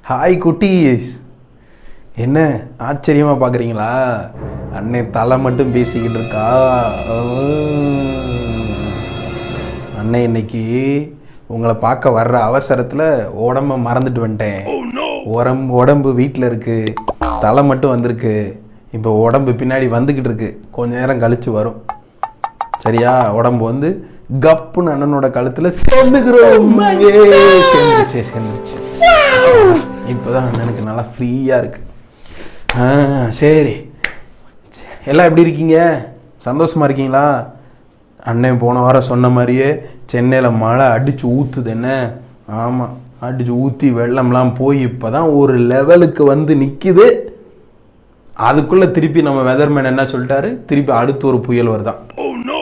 Hi குட்டீஸ், என்ன ஆச்சரியமாக பார்க்குறீங்களா? அண்ணே தலை மட்டும் பேசிக்கிட்டு இருக்கா. அண்ணே இன்னைக்கு உங்களை பார்க்க வர்ற அவசரத்தில் உடம்ப மறந்துட்டு வந்துட்டேன். உடம்பு வீட்டில் இருக்குது, தலை மட்டும் வந்திருக்கு. இப்போ உடம்பு பின்னாடி வந்துக்கிட்டு இருக்கு, கொஞ்ச நேரம் கழித்து வரும். சரியா? உடம்பு வந்து கப்புன்னு அண்ணனோட கழுத்தில் சேர்ந்துக்கிறோம். சேர்ந்துருச்சு. இப்போதான் அண்ணனுக்கு நல்லா ஃப்ரீயாக இருக்கு. சரி, எல்லாம் எப்படி இருக்கீங்க? சந்தோஷமாக இருக்கீங்களா? அண்ணன் போன வாரம் சொன்ன மாதிரியே சென்னையில் மழை அடித்து ஊற்றுது. என்ன? ஆமாம், அடித்து ஊற்றி வெள்ளம்லாம் போய் இப்போ தான் ஒரு லெவலுக்கு வந்து நிற்கிது. அதுக்குள்ளே திருப்பி நம்ம வெதர்மேன் என்ன சொல்லிட்டாரு, திருப்பி அடுத்து ஒரு புயல் வருதான்,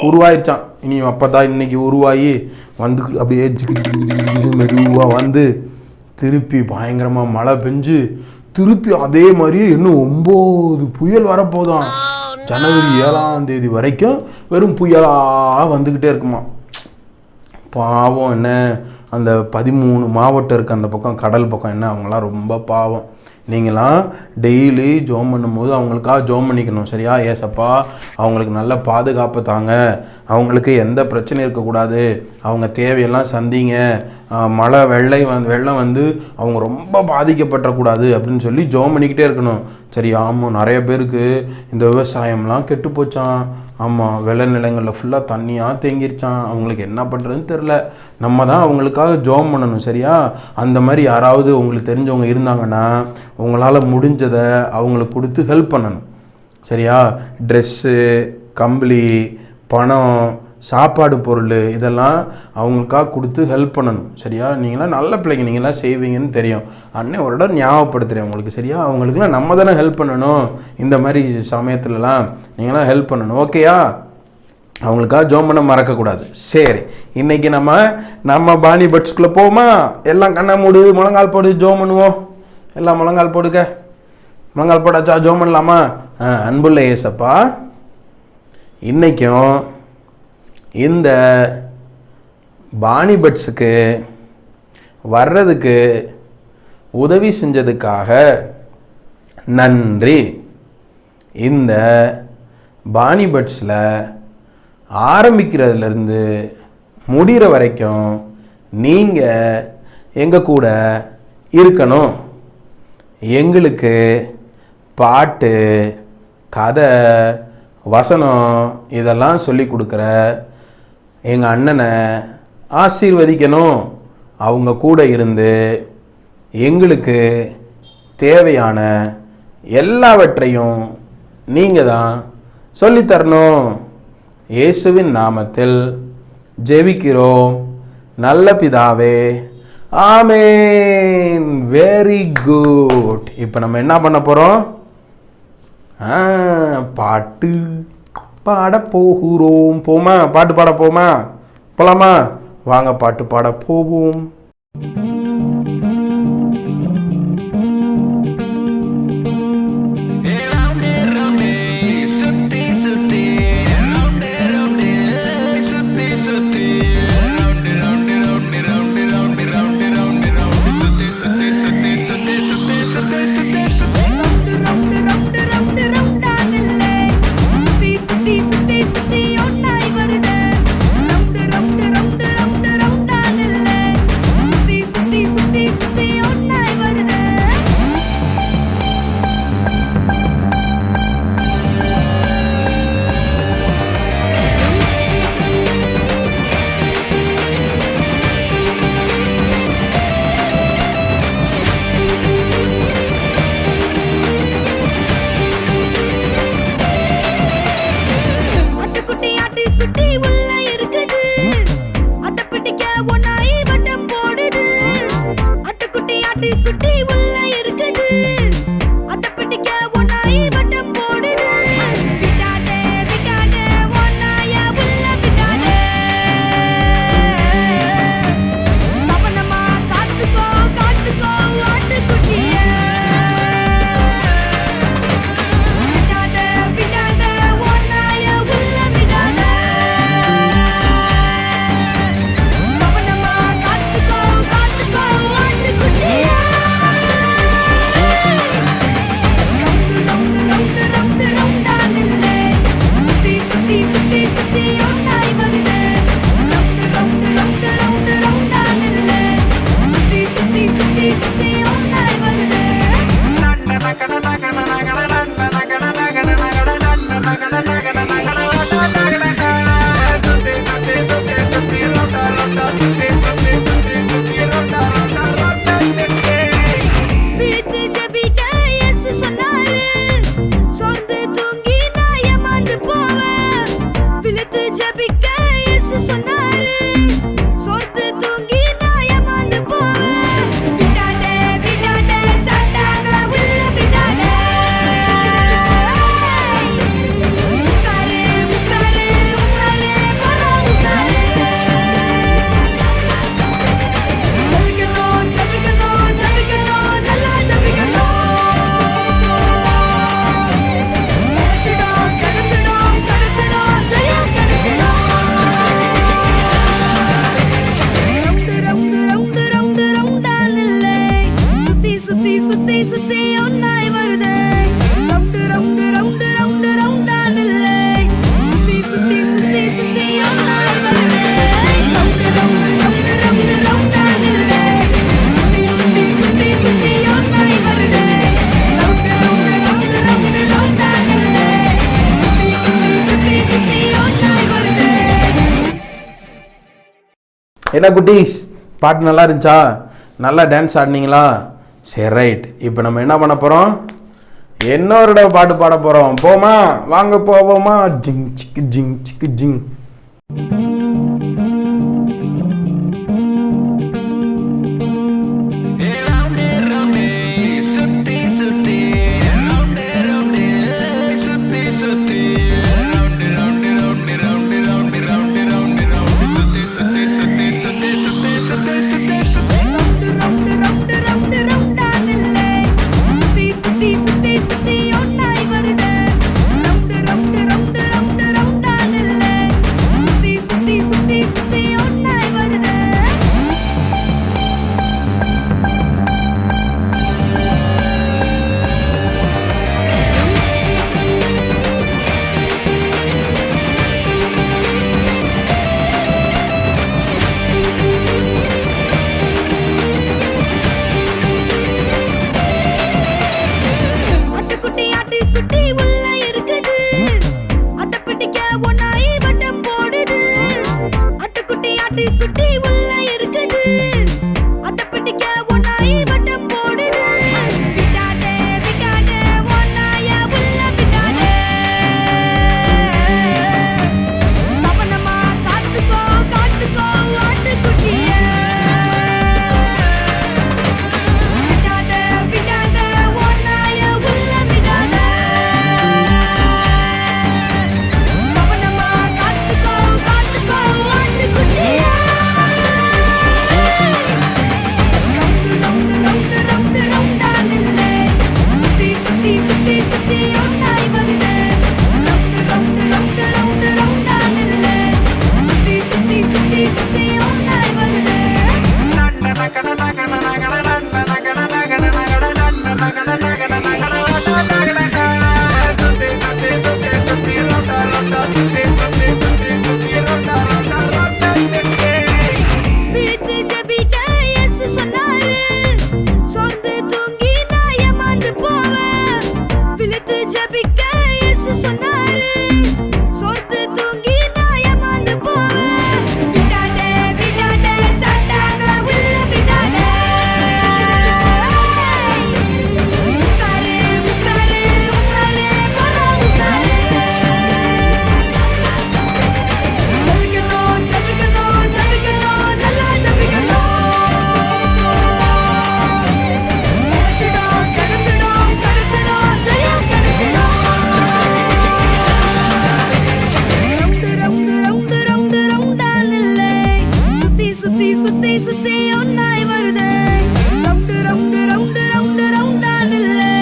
உருவாயிருச்சான். இனி அப்போ தான் இன்னைக்கு உருவாகி வந்து அப்படியே மெதுவாக வந்து திருப்பி பயங்கரமாக மழை பெஞ்சு திருப்பி அதே மாதிரியே இன்னும் 9 புயல் வரப்போதான். ஜனவரி 7ஆம் தேதி வரைக்கும் வெறும் புயலாக வந்துக்கிட்டே இருக்குமா. பாவம் என்ன, அந்த 13 மாவட்டம் இருக்குது அந்த பக்கம், கடல் பக்கம். என்ன, அவங்களாம் ரொம்ப பாவம். நீங்களாம் டெய்லி ஜோம் பண்ணும்போது அவங்களுக்காக ஜோம் பண்ணிக்கணும். சரியா? ஏசப்பா அவங்களுக்கு நல்ல பாதுகாப்பு தாங்க, அவங்களுக்கு எந்த பிரச்சனையும் இருக்கக்கூடாது, அவங்க தேவையெல்லாம் சந்திங்க, மழை வெள்ளம் வந்து அவங்க ரொம்ப பாதிக்கப்பட்டக்கூடாது அப்படின்னு சொல்லி ஜோம் பண்ணிக்கிட்டே இருக்கணும். சரி? ஆமாம், நிறைய பேருக்கு இந்த விவசாயம்லாம் கெட்டு போச்சான். ஆமாம், வெள்ள நிலங்களில் ஃபுல்லாக தண்ணியாக தேங்கிருச்சான். அவங்களுக்கு என்ன பண்ணுறதுன்னு தெரில. நம்ம தான் அவங்களுக்காக ஜோம் பண்ணணும். சரியா? அந்த மாதிரி யாராவது உங்களுக்கு தெரிஞ்சவங்க இருந்தாங்கன்னா உங்களால் முடிஞ்சதை அவங்களுக்கு கொடுத்து ஹெல்ப் பண்ணணும். சரியா? ட்ரெஸ்ஸு, கம்பளி, பணம், சாப்பாடு பொருள் இதெல்லாம் அவங்களுக்காக கொடுத்து ஹெல்ப் பண்ணணும். சரியா? நீங்களாம் நல்ல பிள்ளைங்க, நீங்களாம் செய்வீங்கன்னு தெரியும். அண்ணன் ஒரு இடம் ஞாபகப்படுத்துகிறேன் உங்களுக்கு. சரியா? அவங்களுக்குலாம் நம்ம தானே ஹெல்ப் பண்ணணும். இந்த மாதிரி சமயத்துலலாம் நீங்களாம் ஹெல்ப் பண்ணணும். ஓகேயா? அவங்களுக்காக ஜோம் பண்ண மறக்கக்கூடாது. சரி, இன்றைக்கி நம்ம பாணி பட்ஸ்குள்ளே போவோமா? எல்லாம் கண்ணை மூடு, முழங்கால் போடு, ஜோம் பண்ணுவோம். எல்லாம் முழங்கால் போடுங்க. முழங்கால் போடாச்சா? ஜோம் பண்ணலாமா? அன்புள்ள ஏசப்பா, இன்றைக்கும் இந்த பாணி பட்ஸுக்கு வர்றதுக்கு உதவி செஞ்சதுக்காக நன்றி. இந்த பாணி பட்ஸில் ஆரம்பிக்கிறதுலேருந்து முடிகிற வரைக்கும் நீங்கள் எங்கள் கூட இருக்கணும். எங்களுக்கு பாட்டு, கதை, வசனம் இதெல்லாம் சொல்லி கொடுக்குற எங்கள் அண்ணனை ஆசீர்வதிக்கணும். அவங்க கூட இருந்து எங்களுக்கு தேவையான எல்லாவற்றையும் நீங்கள் தான் சொல்லித்தரணும். இயேசுவின் நாமத்தில் ஜெபிக்கிறோம் நல்ல பிதாவே, ஆமேன். Very good. இப்போ நம்ம என்ன பண்ண போகிறோம்? பாட்டு பாட போகிறோம். போமா? பாட்டு பாட போமா? போலாமா? வாங்க பாட்டு பாட போவோம். ஜெபிக்க இயேசு சொன்னாரு, சொர்த்து தூங்கி நான் ஏமாந்து போவேன். விடாதே விடாதே சாத்தான உள்ள விடாதே. உசாரு உசாரு உசாரு போடா உசாரு. ஜெபிக்கணும் ஜெபிக்கணும் ஜெபிக்கணும் நல்லா ஜெபிக்கணும். கிடைச்சிடும் கிடைச்சிடும் கிடைச்சிடும் ஜெயம் கிடைச்சிடும். ரவுண்டு ரவுண்டு ரவுண்டு ரவுண்டு ரவுண்டான் இல்லை, சுத்தி சுத்தி சுத்தி சுத்தி ஒன்னாய் வருது. ரவுண்டு ரவுண்டு ரவுண்டு ரவுண்டு ரவுண்டான் இல்லை, சுத்தி சுத்தி சுத்தி சுத்தி ஒன்னாய் வருது. ரவுண்டு ரவுண்டு ரவுண்டு ரவுண்டு ரவுண்டான் இல்லை, சுத்தி சுத்தி சுத்தி சுத்தி ஒன்னாய் வருது. ரவுண்டு ரவுண்டு ரவுண்டு ரவுண்டு ரவுண்டான் இல்லை, சுத்தி சுத்தி சுத்தி சுத்தி ஒன்னாய் வருது. என்ன குட்டீஸ், பாட்டு நல்லா இருந்துச்சா? நல்லா டான்ஸ் ஆடினீங்களா? சரி, ரைட். இப்போ நம்ம என்ன பண்ண போகிறோம்? இன்னொரு தடவை பாட்டு பாட போகிறோம். போமா, வாங்க போவோமா? ஜிங் சிக்கு ஜிங் சிக்கு ஜிங். ரவுண்டு ரவுண்டு ரவுண்டு ரவுண்டு ரவுண்டான் இல்லை, சுத்தி சுத்தி சுத்தி சுத்தி ஒன்னாய் வருது. ரவுண்டு ரவுண்டு ரவுண்டு ரவுண்டு ரவுண்டான் இல்லை, சுத்தி சுத்தி சுத்தி சுத்தி ஒன்னாய் வருது. ஆட்டுக்குட்டி உள்ள இருக்குது, அத பிடிக்க ஒன்னாய் வட்டம் போடுது. ஆட்டுக்குட்டி உள்ள இருக்குது, அத பிடிக்க ஒன்னாய் வட்டம் போடுது. விடாதே விடாதே ஒன்னாய உள்ள விடாதே. கவனமா காத்துக்கோ காத்துக்கோ ஆட்டுக்குட்டிய. விடாதே விடாதே ஒன்னாய உள்ள விடாதே. கவனமா காத்துக்கோ காத்துக்கோ ஆட்டுக்குட்டிய. ரவுண்டு ரவுண்டு ரவுண்டு ரவுண்டான் இல்லை, சுத்தி சுத்தி சுத்தி சுத்தி ஒன்னாய் வருது. ரவுண்டு ரவுண்டு ரவுண்டு ரவுண்டு ரவுண்டான் இல்லை, சுத்தி சுத்தி சுத்தி சுத்தி ஒன்னாய் வருது. விழித்து ஜெபிக்க இயேசு சொன்னாரு, சொர்ந்து தூங்கி நான் ஏமாந்து போவேன். விழித்து ஜெபிக்க இயேசு சொன்னாரு, சொர்ந்து தூங்கி நான் ஏமாந்து போவேன். விடாதே விடாதே சாத்தான உள்ள விடாதே. உசாரு உசாரு உசாரு போடா உசாரு. ஜெபிக்கணும் ஜெபிக்கணும் ஜெபிக்கணும் நல்லா ஜெபிக்கணும். கிடைச்சிடும் கிடைச்சிடும் கிடைச்சிடும் ஜெயம் கிடைச்சிடும். ரவுண்டு ரவுண்டு ரவுண்டு ரவுண்டு ரவுண்டான் இல்லை, சுத்தி சுத்தி சுத்தி சுத்தி ஒன்னாய் வருது. ரவுண்டு ரவுண்டு ரவுண்டு ரவுண்டு ரவுண்டான் இல்லை,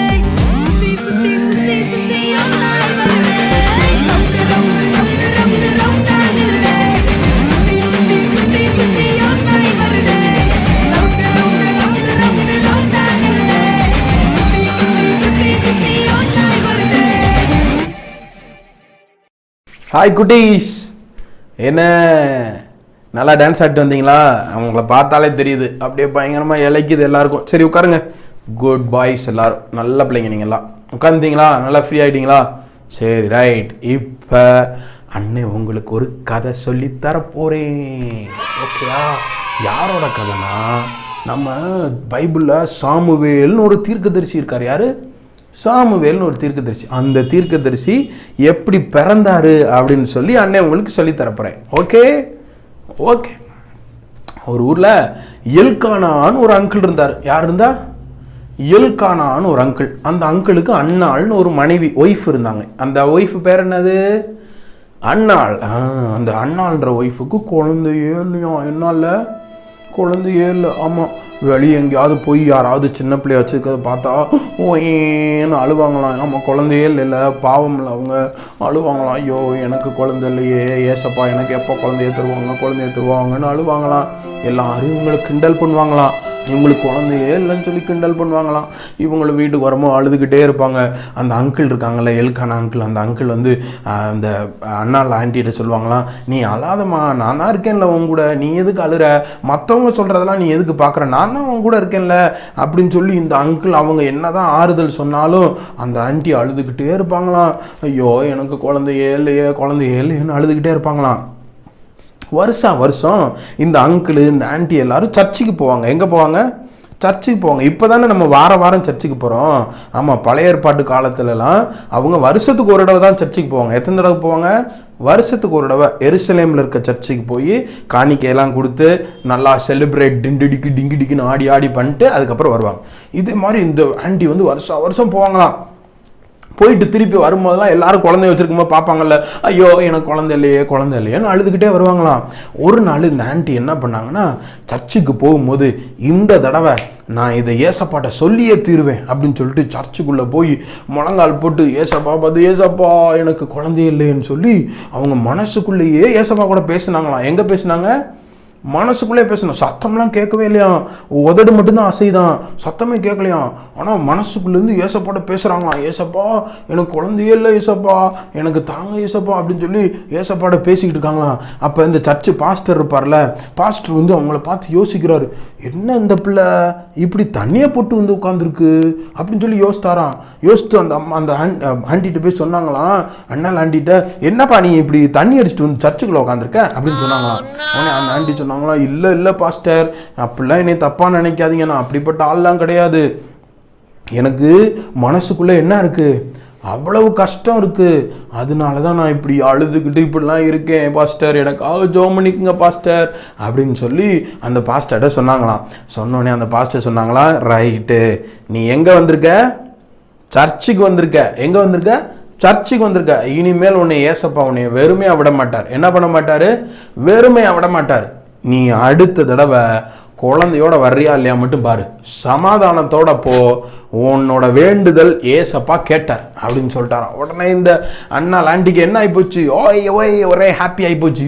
சுத்தி சுத்தி சுத்தி சுத்தி ஒன்னாய் வருது. ரவுண்டு ரவுண்டு ரவுண்டு ரவுண்டு ரவுண்டான் இல்லை, சுத்தி சுத்தி சுத்தி சுத்தி ஒன்னாய் வருது. ரவுண்டு ரவுண்டு ரவுண்டு ரவுண்டு ரவுண்டான் இல்லை, சுத்தி சுத்தி சுத்தி சுத்தி ஒன்னாய் வருது. ஹாய் குட்டீஸ், என்ன நல்லா டான்ஸ் ஆடிட்டு வந்தீங்களா? அவங்கள பார்த்தாலே தெரியுது, அப்படியே பயங்கரமாக இழைக்குது எல்லாருக்கும். சரி உட்காருங்க. குட் பாய்ஸ் எல்லாரும், நல்ல பிள்ளைங்க நீங்கள் எல்லாம். உட்காந்துட்டீங்களா? நல்லா ஃப்ரீ ஆகிட்டீங்களா? சரி, ரைட். இப்போ அண்ணன் உங்களுக்கு ஒரு கதை சொல்லித்தர போகிறேன். ஓகேயா? யாரோட கதைனா, நம்ம பைபிளில் சாமுவேல்னு ஒரு தீர்க்கதரிசி இருக்கார். யார்? சாமுவேல்னு ஒரு தீர்க்கதரிசி. அந்த தீர்க்கதரிசி எப்படி பிறந்தாரு அப்படின்னு சொல்லி அண்ணன் உங்களுக்கு சொல்லி தரப்போறேன். Okay okay. ஒரு ஊரில் எல்கானான்னு ஒரு அங்கிள் இருந்தார். யார் இருந்தா? எல்கானான்னு ஒரு அங்கிள். அந்த அங்கிளுக்கு அன்னாள்னு ஒரு மனைவி ஒய்ஃப் இருந்தாங்க. அந்த ஒய்ஃப் பேர் என்னது? அன்னாள். அந்த அன்னாள்ன்ற ஒய்ஃபுக்கு குழந்தையே இல்லையா? என்னால் குழந்தையே இல்லை. ஆமாம், வெளியே எங்கேயாவது போய் யாராவது சின்ன பிள்ளைய வச்சுருக்கிறத பார்த்தா ஏன்னு அழுவாங்களாம். ஆமாம், குழந்தையே இல்லை, பாவம் இல்லை, அவங்க அழுவாங்களாம். ஐயோ எனக்கு குழந்தை இல்லையே, ஏசப்பா எனக்கு எப்போ குழந்தைய தருவாங்கன்னு அழுவாங்களாம். எல்லாரும் இவங்களை கிண்டல் பண்ணுவாங்களாம். இவங்களுக்கு குழந்தையே இல்லைன்னு சொல்லி கிண்டல் பண்ணுவாங்களாம். இவங்களும் வீட்டுக்கு வரமோ அழுதுகிட்டே இருப்பாங்க. அந்த அங்கிள் இருக்காங்கல்ல, எல்கானா அங்கிள், அந்த அங்கிள் வந்து அந்த அண்ணாவில் ஆண்டிகிட்ட சொல்லுவாங்களாம், நீ அழாதம்மா, நான் தான் இருக்கேன்ல உன் கூட, நீ எதுக்கு அழுற? மற்றவங்க சொல்கிறதெல்லாம் நீ எதுக்கு பார்க்குற? நான் தான் உன் கூட இருக்கேன்ல அப்படின்னு சொல்லி இந்த அங்கிள் அவங்க என்ன தான் ஆறுதல் சொன்னாலும் அந்த ஆண்டி அழுதுகிட்டே இருப்பாங்களாம். ஐயோ எனக்கு குழந்தையே இல்லையேன்னு அழுதுகிட்டே இருப்பாங்களாம். வருஷம் இந்த அங்கிள் இந்த ஆண்டி எல்லாரும் சர்ச்சுக்கு போவாங்க. எங்கே போவாங்க? சர்ச்சுக்கு போவாங்க. இப்போ தானே நம்ம வாரம் சர்ச்சுக்கு போகிறோம். ஆமாம், பழைய ஏற்பாட்டு காலத்துலலாம் அவங்க வருஷத்துக்கு ஒரு தடவை தான் சர்ச்சுக்கு போவாங்க. எத்தனை தடவை போவாங்க? வருஷத்துக்கு ஒரு தடவை எருசலேமில் இருக்க சர்ச்சுக்கு போய் காணிக்கையெல்லாம் கொடுத்து நல்லா செலிப்ரேட் டிங்கிடிக்குன்னு ஆடி பண்ணிட்டு அதுக்கப்புறம் வருவாங்க. இதே மாதிரி இந்த ஆண்டி வந்து வருஷம் போவாங்களாம். போயிட்டு திருப்பி வரும்போதெல்லாம் எல்லாரும் குழந்தைய வச்சிருக்கும்போது பார்ப்பாங்கல்ல, ஐயோ எனக்கு குழந்தை இல்லையேன்னு அழுதுகிட்டே வருவாங்களாம். ஒரு நாள் இந்த ஆண்டி என்ன பண்ணாங்கன்னா, சர்ச்சுக்கு போகும்போது இந்த தடவை நான் இதை ஏசப்பாட்ட சொல்லியே தீருவேன் அப்படின்னு சொல்லிட்டு சர்ச்சுக்குள்ளே போய் முழங்கால் போட்டு ஏசப்பா எனக்கு குழந்தையே இல்லைன்னு சொல்லி அவங்க மனசுக்குள்ளேயே ஏசப்பா கூட பேசினாங்களாம். எங்கே பேசினாங்க? மனசுக்குள்ளே பேசணும். சத்தம்லாம் கேட்கவே இல்லையா, உதடு மட்டும்தான் அசைதான், சத்தமே கேட்கலையாம். ஆனால் மனசுக்குள்ளேருந்து ஏசப்பாட்ட பேசுகிறாங்களாம். ஏசப்பா எனக்கு குழந்தையே இல்லை, ஏசப்பா எனக்கு தாங்க ஏசப்பா அப்படின்னு சொல்லி ஏசப்பாட்ட பேசிக்கிட்டு இருக்காங்களாம். அப்போ இந்த சர்ச்சு பாஸ்டர் இருப்பார்ல, பாஸ்டர் வந்து அவங்கள பார்த்து யோசிக்கிறாரு, என்ன இந்த பிள்ளை இப்படி தண்ணியை போட்டு வந்து உட்காந்துருக்கு அப்படின்னு சொல்லி யோசித்து அந்த ஆண்டிகிட்ட போய் சொன்னாங்களாம். அண்ணால் ஆண்டிகிட்ட, என்னப்பா நீ இப்படி தண்ணி அடிச்சுட்டு வந்து சர்ச்சுக்குள்ளே உட்காந்துருக்க அப்படின்னு சொன்னாங்களாம். உடனே அந்த ஆண்டி சொன்னாங்களா, இல்லை பாஸ்டர், அப்படிலாம் என்னை தப்பா நினைக்காதீங்க, நான் அப்படிப்பட்ட ஆள்லாம் கிடையாது. எனக்கு மனசுக்குள்ள என்ன இருக்கு, அவ்வளவு கஷ்டம் இருக்கு, அதனால தான் நான் இப்படி அழுதுகிட்டு இப்படிலாம் இருக்கேன் பாஸ்டர், எனக்காக ஜெபம் பண்ணிக்குங்க பாஸ்டர் அப்படின்னு சொல்லி அந்த பாஸ்டர்கிட்ட சொன்னாங்களாம். சொன்னோடனே அந்த பாஸ்டர் சொன்னாங்களா, ரைட்டு, நீ எங்கே வந்திருக்க? சர்ச்சுக்கு வந்திருக்க. எங்கே வந்திருக்க? சர்ச்சுக்கு வந்திருக்க. இனிமேல் உன்னை ஏசப்பா உன்னை வெறுமையாக விட மாட்டார். என்ன பண்ண மாட்டார்? வெறுமையாக விட மாட்டார். நீ அடுத்த தடவை குழந்தையோட வர்றியா இல்லையா மட்டும் பாரு, சமாதானத்தோட போ, உன்னோட வேண்டுதல் ஏசப்பா கேட்டார் அப்படின்னு சொல்லிட்டாராம். உடனே இந்த அண்ணா ஆண்டிக்கு என்ன ஆகிப்போச்சு, ஒரே ஹாப்பி ஆகிப்போச்சு.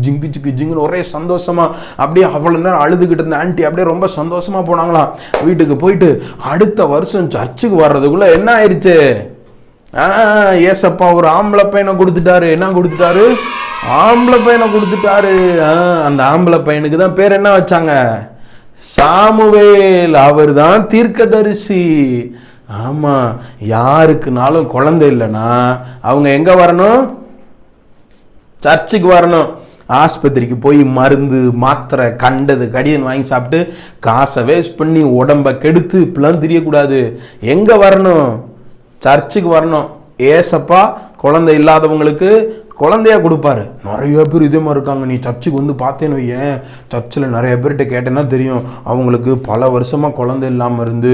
ஜிங்குன்னு ஒரே சந்தோஷமா அப்படியே அவ்வளோ நேரம் அழுதுகிட்டு இருந்த ஆண்டி அப்படியே ரொம்ப சந்தோஷமா போனாங்களாம். வீட்டுக்கு போயிட்டு அடுத்த வருஷம் சர்ச்சுக்கு வர்றதுக்குள்ள என்ன ஆயிடுச்சு, ஏசப்பா ஒரு ஆம்பளை பையனை கொடுத்துட்டாரு. என்ன கொடுத்துட்டாரு? ஆம்பளை பையனை கொடுத்துட்டாரு. அந்த ஆம்பளை பையனுக்கு தான் பேர் என்ன வச்சாங்க? சாமுவேல். அவர் தான் தீர்க்கதரிசி. ஆமா, யாருக்குனாலும் குழந்தை இல்லைன்னா அவங்க எங்க வரணும்? சர்ச்சுக்கு வரணும். ஆஸ்பத்திரிக்கு போய் மருந்து மாத்திரை கண்டது கடிதம் வாங்கி சாப்பிட்டு காசை வேஸ்ட் பண்ணி உடம்ப கெடுத்து இப்பெல்லாம் தெரியக்கூடாது. எங்க வரணும்? சர்ச்சுக்கு வரணும். ஏசப்பா குழந்தை இல்லாதவங்களுக்கு குழந்தையா கொடுப்பாரு. நிறைய பேர் இதே மாதிரி இருக்காங்க. நீ சர்ச்சுக்கு வந்து பார்த்தேன்னு வையேன், சர்ச்சில் நிறைய பேர்கிட்ட கேட்டேன்னா தெரியும், அவங்களுக்கு பல வருஷமாக குழந்தை இல்லாமல் இருந்து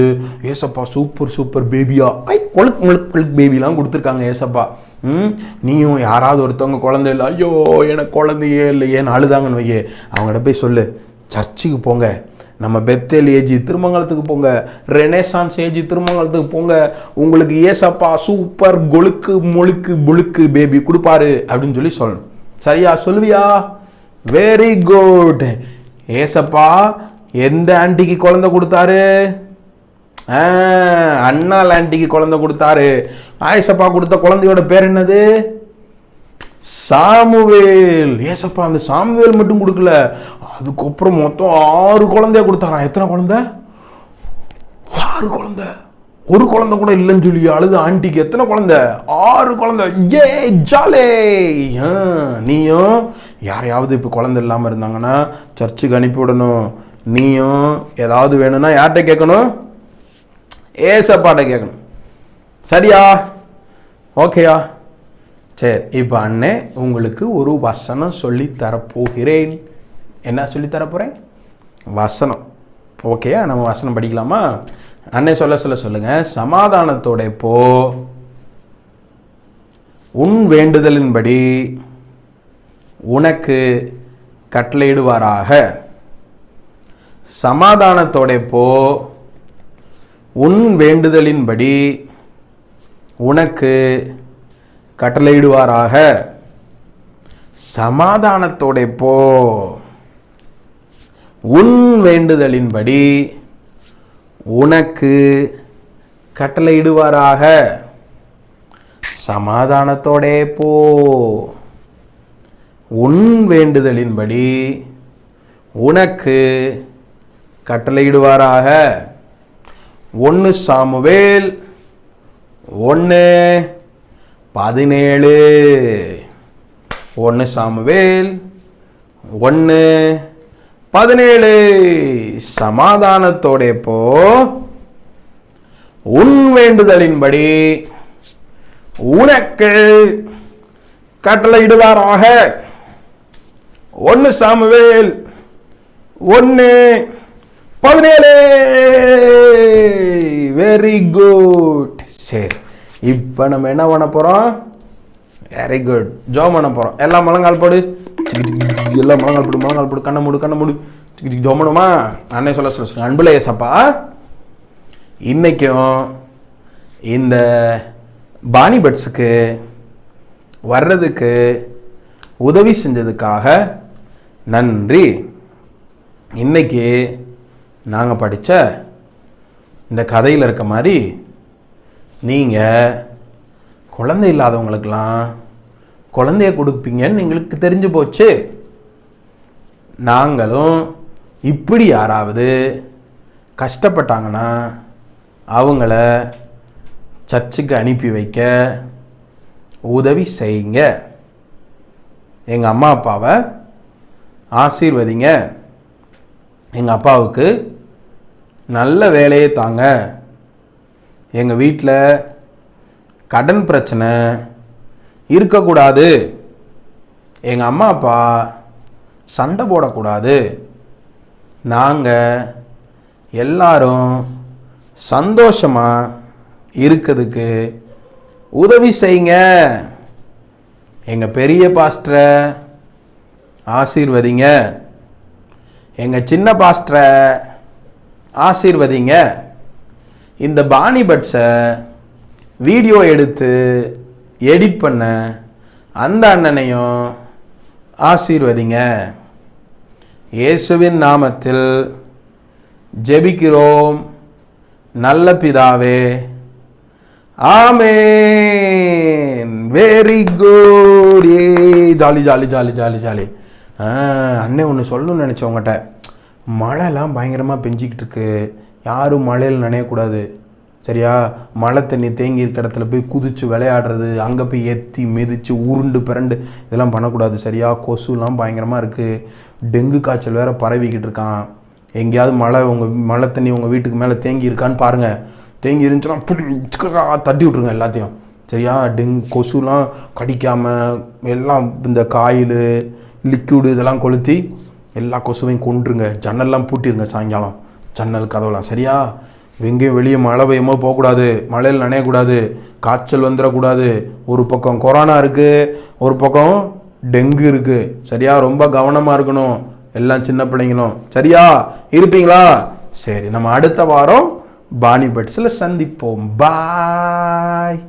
ஏசப்பா சூப்பர் பேபியா கொழுக்கு பேபிலாம் கொடுத்துருக்காங்க ஏசப்பா. நீயும் யாராவது ஒருத்தவங்க குழந்தை இல்லை, ஐயோ எனக்கு குழந்தையே இல்லையேன்னு அழுதாங்கன்னு வையே, அவங்கள்ட்ட போய் சொல்லு, சர்ச்சுக்கு போங்க, நம்ம பெத்தேல் ஏஜி திருமங்கலத்துக்கு போங்க, ரெனேசான்ஸ் ஏஜி திருமங்கலத்துக்கு போங்க, உங்களுக்கு ஏசப்பா சூப்பர் கொழுக்கு முழுக்கு புழுக்கு பேபி கொடுப்பாரு அப்படின்னு சொல்லி சொல்லணும். சரியா? சொல்லுவியா? Very good. ஏசப்பா எந்த ஆண்டிக்கு குழந்தை கொடுத்தாரு? அண்ணால் ஆண்டிக்கு குழந்தை கொடுத்தாரு. ஏசப்பா கொடுத்த குழந்தையோட பேர் என்னது? சாமுவேல். ஏசப்பா அந்த சாமுவேல் மட்டும் கொடுக்கல, அதுக்கப்புறம் மொத்தம் 6 குழந்தைய கொடுத்தாராம். எத்தனை குழந்தை? 6 குழந்தை. ஒரு குழந்தை கூட இல்லைன்னு சொல்லி அழுது ஆண்டிக்கு எத்தனை குழந்தை? 6 குழந்தை. ஏ ஜாலே. நீயும் யாரையாவது இப்போ குழந்தை இல்லாமல் இருந்தாங்கன்னா சர்ச்சுக்கு அனுப்பிவிடணும். நீயும் ஏதாவது வேணும்னா யார்கிட்ட கேட்கணும்? ஏசப்பாட்ட கேட்கணும். சரியா? ஓகேயா? சரி, இப்போ அண்ணே உங்களுக்கு ஒரு வசனம் சொல்லி தரப்போகிறேன். என்ன சொல்லி தரப்போகிறேன்? வசனம். ஓகேயா? நம்ம வசனம் படிக்கலாமா? அண்ணே சொல்லுங்க. சமாதானத்தோட போ, உன் வேண்டுதலின்படி உனக்கு கட்டளையிடுவாராக. சமாதானத்தோட போ, உன் வேண்டுதலின்படி உனக்கு கட்டளையிடுவாராக. சமாதானத்தோட போ, உன் வேண்டுதலின்படி உனக்கு கட்டளையிடுவாராக. சமாதானத்தோட போ, உன் வேண்டுதலின்படி உனக்கு கட்டளையிடுவாராக. 1 சாமுவேல் 1:17. 1 சாமுவேல் 1:17. சமாதானத்தோட போ, உன் வேண்டுதலின்படி உனக்கு கட்டளையிடுவாராக. 1 சாமுவேல் 1:17. Very good. சரி, இப்போ நம்ம என்ன பண்ண போகிறோம்? வெரி குட், ஜோம் பண்ண போகிறோம். எல்லாம் முழங்கால் போடு, எல்லாம் முழங்கால் போடு, கண்ணை மூடு, ஜோம் பண்ணுமா? நானே சொல்ல அன்புல ஏசப்பா, இன்னைக்கும் இந்த பானி பட்ஸுக்கு வர்றதுக்கு உதவி செஞ்சதுக்காக நன்றி. இன்னைக்கு நாங்கள் படித்த இந்த கதையில் இருக்க மாதிரி நீங்கள் குழந்தை இல்லாதவங்களுக்கெல்லாம் குழந்தைய கொடுப்பீங்கன்னு எங்களுக்கு தெரிஞ்சு போச்சு. நாங்களும் இப்படி யாராவது கஷ்டப்பட்டாங்கன்னா அவங்கள சர்ச்சுக்கு அனுப்பி வைக்க உதவி செய்யுங்க. எங்கள் அம்மா அப்பாவை ஆசீர்வதிங்க. எங்கள் அப்பாவுக்கு நல்ல வேலையை தாங்க. எங்கள் வீட்டில் கடன் பிரச்சனை இருக்கக்கூடாது. எங்கள் அம்மா அப்பா சண்டை போடக்கூடாது. நாங்கள் எல்லாரும் சந்தோஷமாக இருக்கிறதுக்கு உதவி செய்யுங்க. எங்கள் பெரிய பாஸ்டரை ஆசீர்வதிங்க. எங்கள் சின்ன பாஸ்டரை ஆசீர்வதிங்க. இந்த பானி பட்ஸை வீடியோ எடுத்து எடிட் பண்ண அந்த அண்ணனையும் ஆசீர்வதிங்க. இயேசுவின் நாமத்தில் ஜெபிக்கிறோம் நல்ல பிதாவே, amen. Very good. Jolly jolly jolly jolly jolly. அண்ணே ஒன்று சொல்லணும்னு நினச்சேன் உங்கள்கிட்ட. மழைலாம் பயங்கரமாக பெஞ்சிக்கிட்டு இருக்கு. யாரும் மழையில் நனையக்கூடாது, சரியா? மழை தண்ணி தேங்கி இருக்க இடத்துல போய் குதிச்சு விளையாடுறது, அங்கே போய் எத்தி மிதித்து உருண்டு பிறண்டு இதெல்லாம் பண்ணக்கூடாது, சரியா? கொசுலாம் பயங்கரமாக இருக்குது. டெங்கு காய்ச்சல் வேறு பரவிக்கிட்டு இருக்கான். எங்கேயாவது மழை தண்ணி உங்கள் வீட்டுக்கு மேலே தேங்கி இருக்கான்னு பாருங்கள். தேங்கி இருந்துச்சுன்னா தட்டி விட்ருங்க எல்லாத்தையும், சரியா? கொசுலாம் கடிக்காமல் எல்லாம் இந்த காயில் லிக்விடு இதெல்லாம் கொளுத்தி எல்லா கொசுவையும் கொண்டுருங்க. ஜன்னல்லாம் பூட்டிருங்க சாயங்காலம், ஜன்னல் கதவுலாம், சரியா? எங்கேயும் வெளியே மழை பெய்யுமோ போகக்கூடாது, மழையில் நனையக்கூடாது, காய்ச்சல் வந்துடக்கூடாது. ஒரு பக்கம் கொரோனா இருக்குது, ஒரு பக்கம் டெங்கு இருக்குது, சரியா? ரொம்ப கவனமாக இருக்கணும் எல்லாம் சின்ன பிள்ளைங்களும், சரியா? இருப்பீங்களா? சரி, நம்ம அடுத்த வாரம் பானி பட்ஸில் சந்திப்போம். பாய்.